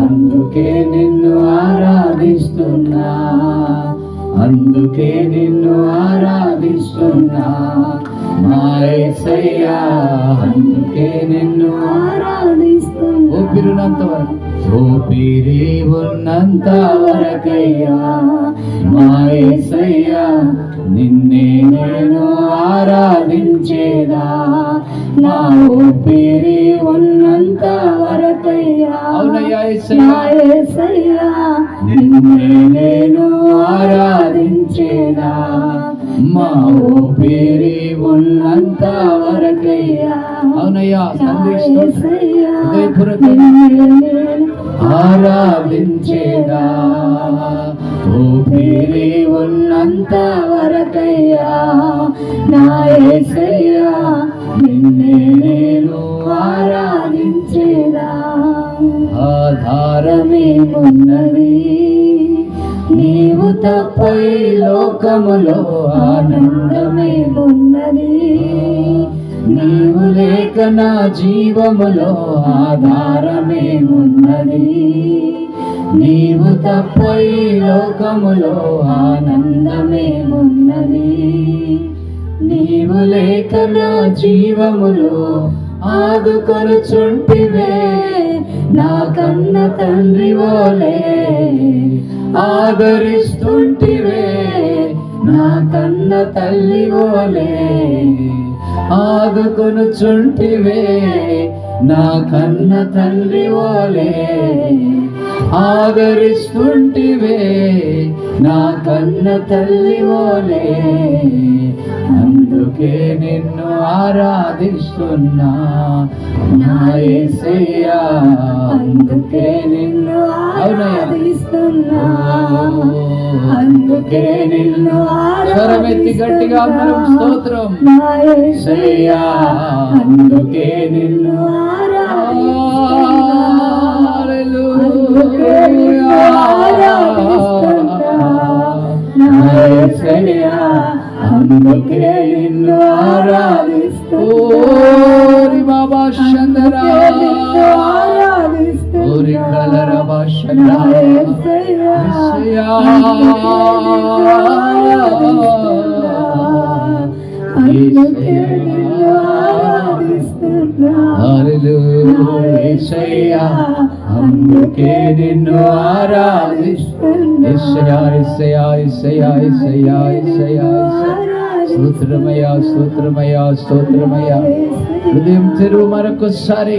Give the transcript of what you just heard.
అందుకే నిన్ను ఆరాధిస్తున్నా, అందుకే నిన్ను ఆరాధిస్తున్నా మా యేసయ్యా, అందుకే నిన్ను ఆరాధిస్తున్నా. ఊపిరినంత వరకు, ఊపిరి ఉన్నంత వరకయ్యా మా యేసయ్యా నిన్నే నేను ఆరాధించేదా, మా ఊపిరి ఉన్నంత వరకయ్యా యేసయ్యా నిన్నే నేను ఆరాధించేదా, మా ఊపిరి ఉన్నంత వరకయ్యా. అవునయ్యా, ఆరాధించేదా, ఊపిరి ఉన్నంత వరకయ్యా నా యేసయ్యా నిన్నే నేను ఆరాధించేదా. ఆధారమేమున్నది నీవు తప్ప ఈ లోకములో, ఆనందమేమున్నది నీవు లేక నా జీవములో, ఆధారమేమున్నది నీవు తప్ప ఈ లోకములో, ఆనందమేమున్నది నీవు లేక నా జీవములో. ఆదుకొనుచుంటివే నా కన్న తండ్రి వోలే, ఆదరిస్తుంటివే నా కన్న తల్లి వోలే, ఆదుకొనుచుంటివే నా కన్న తండ్రి వోలే, ఆదరిస్తుంటివే నా కన్న తల్లి వోలే. అందుకే నిన్ను ఆరాధిస్తున్నా నా యేసయ్యా, అందుకే నిన్ను ఆరాధిస్తున్నా, అందుకే నిన్ను స్వరమెత్తి గట్టిగా అందరం స్తోత్రం. నా యేసయ్యా అందుకే నిన్ను అందుకే నిన్ను ఆరాధిస్తున్నా బాబా చంద్ర ఓరి కలర భాష యేసయ్యా అందుకే నిన్ను ఆరాధిస్తున్నా. స్తోత్రమయ్యా, స్తోత్రమయ్యా, స్తోత్రమయ్యా. హృదయం తెరువు మరొకసారి.